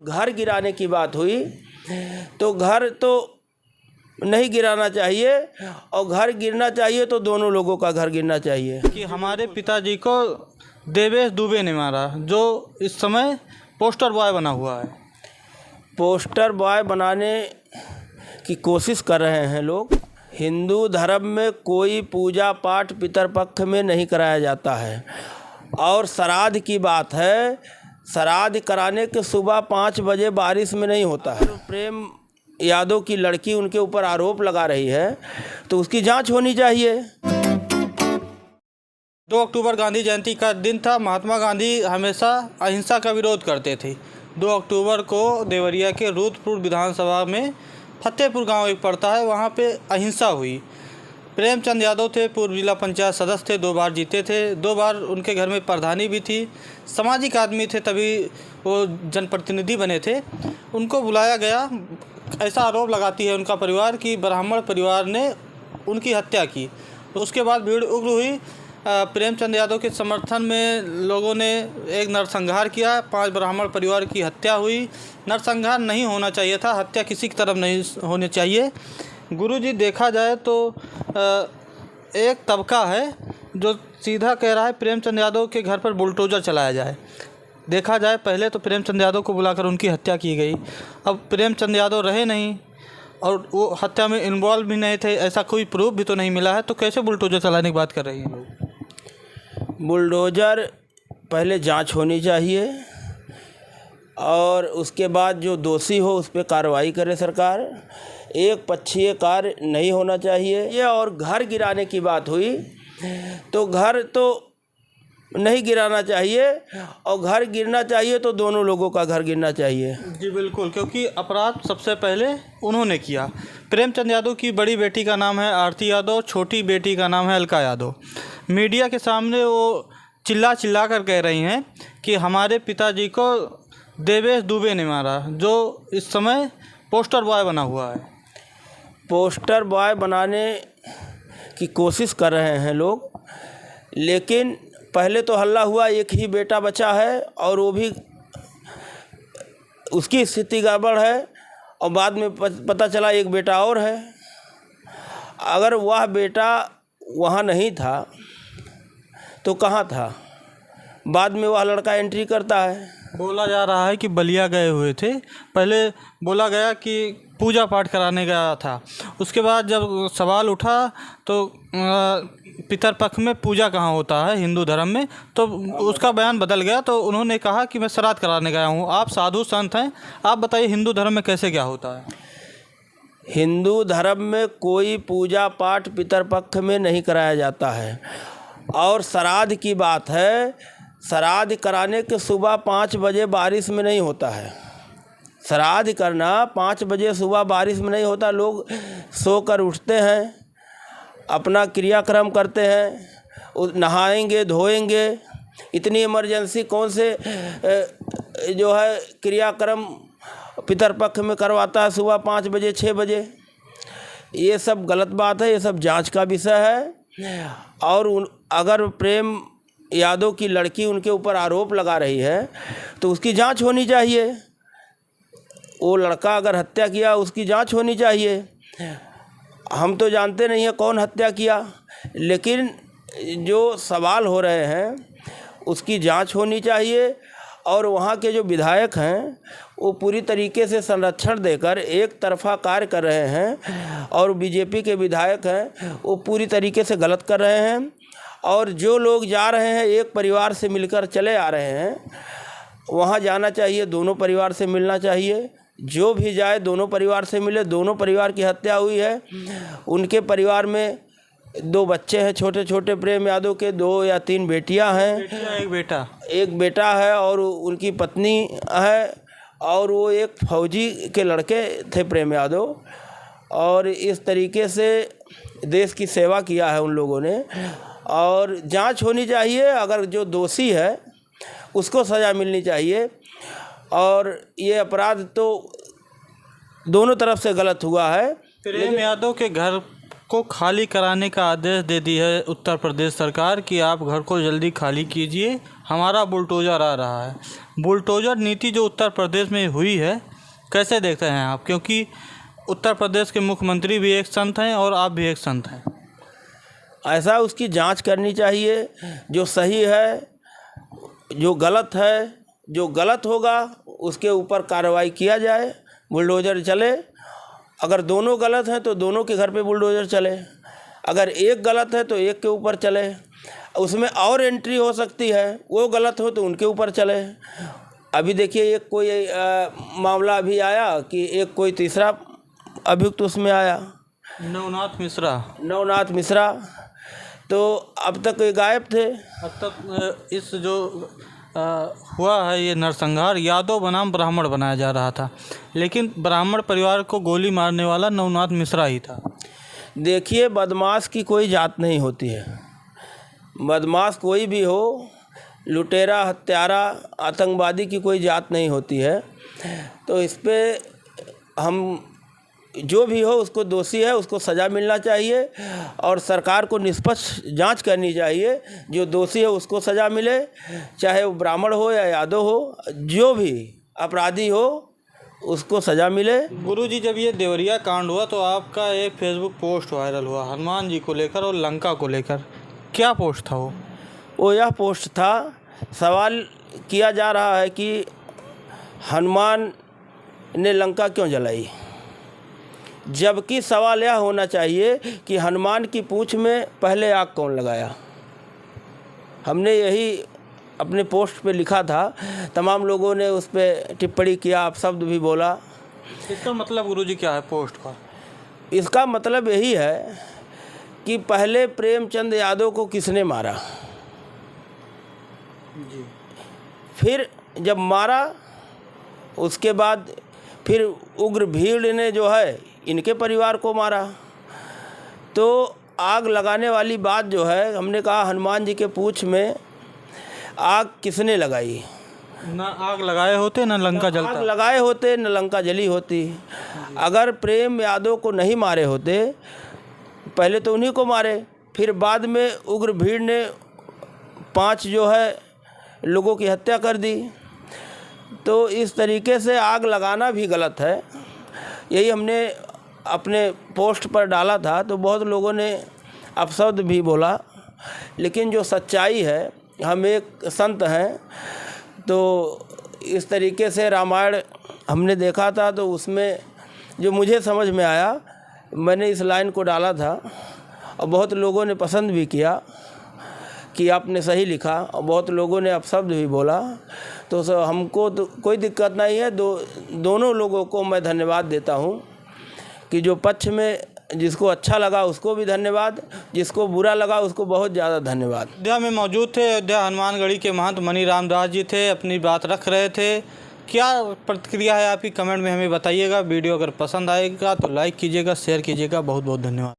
घर गिराने की बात हुई तो घर तो नहीं गिराना चाहिए और घर गिरना चाहिए तो दोनों लोगों का घर गिरना चाहिए। कि हमारे पिताजी को देवेश दुबे ने मारा, जो इस समय पोस्टर बॉय बना हुआ है। पोस्टर बॉय बनाने की कोशिश कर रहे हैं लोग। हिंदू धर्म में कोई पूजा पाठ पितरपक्ष में नहीं कराया जाता है। और श्राद्ध की बात है, श्राद्ध कराने के सुबह 5 बजे बारिश में नहीं होता है। प्रेम यादव की लड़की उनके ऊपर आरोप लगा रही है तो उसकी जांच होनी चाहिए। 2 अक्टूबर गांधी जयंती का दिन था। महात्मा गांधी हमेशा अहिंसा का विरोध करते थे। 2 अक्टूबर को देवरिया के रूदपुर विधानसभा में फतेहपुर गांव एक पड़ता है, वहां पे अहिंसा हुई। प्रेमचंद यादव थे, पूर्व जिला पंचायत सदस्य थे, 2 बार जीते थे, 2 बार उनके घर में प्रधानी भी थी, सामाजिक आदमी थे, तभी वो जनप्रतिनिधि बने थे। उनको बुलाया गया। ऐसा आरोप लगाती है उनका परिवार कि ब्राह्मण परिवार ने उनकी हत्या की। तो उसके बाद भीड़ उग्र हुई। प्रेमचंद यादव के समर्थन में लोगों ने एक नरसंहार किया। 5 ब्राह्मण परिवार की हत्या हुई। नरसंहार नहीं होना चाहिए था, हत्या किसी की तरफ नहीं होनी चाहिए। गुरुजी, देखा जाए तो एक तबका है जो सीधा कह रहा है प्रेमचंद यादव के घर पर बुलडोजर चलाया जाए। देखा जाए, पहले तो प्रेमचंद यादव को बुलाकर उनकी हत्या की गई। अब प्रेमचंद यादव रहे नहीं और वो हत्या में इन्वॉल्व भी नहीं थे, ऐसा कोई प्रूफ भी तो नहीं मिला है, तो कैसे बुलडोजर चलाने की बात कर रही हैं लोग? बुलडोजर पहले जांच होनी चाहिए और उसके बाद जो दोषी हो उस पर कार्रवाई करे सरकार। एक पक्षीय कार्य नहीं होना चाहिए ये। और घर गिराने की बात हुई तो घर तो नहीं गिराना चाहिए और घर गिरना चाहिए तो दोनों लोगों का घर गिरना चाहिए। जी बिल्कुल, क्योंकि अपराध सबसे पहले उन्होंने किया। प्रेमचंद यादव की बड़ी बेटी का नाम है आरती यादव, छोटी बेटी का नाम है अलका यादव। मीडिया के सामने वो चिल्ला कर कह रही हैं कि हमारे पिताजी को देवेश दुबे ने मारा, जो इस समय पोस्टर बॉय बना हुआ है। पोस्टर बॉय बनाने की कोशिश कर रहे हैं लोग, लेकिन पहले तो हल्ला हुआ एक ही बेटा बचा है और वो भी उसकी स्थिति गड़बड़ है और बाद में पता चला एक बेटा और है। अगर वह बेटा वहाँ नहीं था तो कहाँ था? बाद में वह लड़का एंट्री करता है। बोला जा रहा है कि बलिया गए हुए थे। पहले बोला गया कि पूजा पाठ कराने गया था। उसके बाद जब सवाल उठा तो पितरपक्ष में पूजा कहाँ होता है हिंदू धर्म में, तो उसका बयान बदल गया। तो उन्होंने कहा कि मैं श्राद्ध कराने गया हूँ। आप साधु संत हैं, आप बताइए हिंदू धर्म में कैसे क्या होता है? हिंदू धर्म में कोई पूजा पाठ पितरपक्ष में नहीं कराया जाता है। और श्राद्ध की बात है, श्राद्ध कराने के सुबह 5 बजे बारिश में नहीं होता है। श्राद्ध करना 5 बजे सुबह बारिश में नहीं होता। लोग सोकर उठते हैं, अपना क्रियाक्रम करते हैं, नहाएंगे धोएंगे। इतनी इमरजेंसी कौन से जो है क्रियाक्रम पितरपक्ष में करवाता है सुबह 5 बजे 6 बजे? ये सब गलत बात है, ये सब जांच का विषय है। और अगर प्रेम यादव की लड़की उनके ऊपर आरोप लगा रही है तो उसकी जांच होनी चाहिए। वो लड़का अगर हत्या किया उसकी जांच होनी चाहिए। हम तो जानते नहीं हैं कौन हत्या किया, लेकिन जो सवाल हो रहे हैं उसकी जांच होनी चाहिए। और वहाँ के जो विधायक हैं वो पूरी तरीके से संरक्षण देकर एक तरफा कार्य कर रहे हैं और बीजेपी के विधायक हैं वो पूरी तरीके से गलत कर रहे हैं। और जो लोग जा रहे हैं एक परिवार से मिलकर चले आ रहे हैं, वहाँ जाना चाहिए, दोनों परिवार से मिलना चाहिए। जो भी जाए दोनों परिवार से मिले। दोनों परिवार की हत्या हुई है। उनके परिवार में 2 बच्चे हैं छोटे छोटे। प्रेम यादव के 2 या 3 बेटियां हैं। एक बेटा है और उनकी पत्नी है और वो एक फौजी के लड़के थे प्रेम यादव। और इस तरीके से देश की सेवा किया है उन लोगों ने। और जांच होनी चाहिए। अगर जो दोषी है उसको सज़ा मिलनी चाहिए। और ये अपराध तो दोनों तरफ से गलत हुआ है। प्रेम यादव के घर को खाली कराने का आदेश दे दी है उत्तर प्रदेश सरकार कि आप घर को जल्दी खाली कीजिए, हमारा बुलडोज़र आ रहा है। बुलडोज़र नीति जो उत्तर प्रदेश में हुई है, कैसे देखते हैं आप? क्योंकि उत्तर प्रदेश के मुख्यमंत्री भी एक संत हैं और आप भी एक संत हैं। ऐसा उसकी जांच करनी चाहिए, जो सही है, जो गलत है, जो गलत होगा उसके ऊपर कार्रवाई किया जाए, बुलडोज़र चले। अगर दोनों गलत हैं तो दोनों के घर पे बुलडोज़र चले, अगर एक गलत है तो एक के ऊपर चले। उसमें और एंट्री हो सकती है, वो गलत हो तो उनके ऊपर चले। अभी देखिए एक कोई मामला अभी आया कि एक कोई तीसरा अभियुक्त उसमें आया, नवनाथ मिश्रा, तो अब तक ये गायब थे। अब तक इस जो हुआ है ये नरसंहार, यादव बनाम ब्राह्मण बनाया जा रहा था, लेकिन ब्राह्मण परिवार को गोली मारने वाला नवनाथ मिश्रा ही था। देखिए, बदमाश की कोई जात नहीं होती है। बदमाश कोई भी हो, लुटेरा, हत्यारा, आतंकवादी की कोई जात नहीं होती है। तो इस पे हम जो भी हो उसको दोषी है उसको सज़ा मिलना चाहिए और सरकार को निष्पक्ष जांच करनी चाहिए। जो दोषी है उसको सज़ा मिले, चाहे वो ब्राह्मण हो या यादव हो, जो भी अपराधी हो उसको सज़ा मिले। गुरुजी, जब ये देवरिया कांड हुआ तो आपका एक फेसबुक पोस्ट वायरल हुआ हनुमान जी को लेकर और लंका को लेकर, क्या पोस्ट था वो? यह पोस्ट था, सवाल किया जा रहा है कि हनुमान ने लंका क्यों जलाई, जबकि सवाल यह होना चाहिए कि हनुमान की पूंछ में पहले आग कौन लगाया। हमने यही अपने पोस्ट पे लिखा था, तमाम लोगों ने उस पर टिप्पणी किया, आप शब्द भी बोला। इसका मतलब गुरुजी क्या है पोस्ट का? इसका मतलब यही है कि पहले प्रेमचंद यादव को किसने मारा, जी। फिर जब मारा उसके बाद फिर उग्र भीड़ ने जो है इनके परिवार को मारा। तो आग लगाने वाली बात जो है, हमने कहा हनुमान जी के पूंछ में आग किसने लगाई? ना आग लगाए होते ना लंका जलता। आग लगाए होते न लंका जली होती। अगर प्रेम यादव को नहीं मारे होते, पहले तो उन्हीं को मारे, फिर बाद में उग्र भीड़ ने 5 जो है लोगों की हत्या कर दी। तो इस तरीके से आग लगाना भी गलत है। यही हमने अपने पोस्ट पर डाला था, तो बहुत लोगों ने अपशब्द भी बोला, लेकिन जो सच्चाई है, हम एक संत हैं, तो इस तरीके से रामायण हमने देखा था, तो उसमें जो मुझे समझ में आया मैंने इस लाइन को डाला था और बहुत लोगों ने पसंद भी किया कि आपने सही लिखा, और बहुत लोगों ने अपशब्द भी बोला। तो हमको तो कोई दिक्कत नहीं है। दोनों लोगों को मैं धन्यवाद देता हूँ कि जो पक्ष में जिसको अच्छा लगा उसको भी धन्यवाद, जिसको बुरा लगा उसको बहुत ज़्यादा धन्यवाद। अयोध्या में मौजूद थे, अयोध्या हनुमानगढ़ी के महंत मनी रामदास जी थे, अपनी बात रख रहे थे। क्या प्रतिक्रिया है आपकी, कमेंट में हमें बताइएगा। वीडियो अगर पसंद आएगा तो लाइक कीजिएगा, शेयर कीजिएगा। बहुत बहुत धन्यवाद।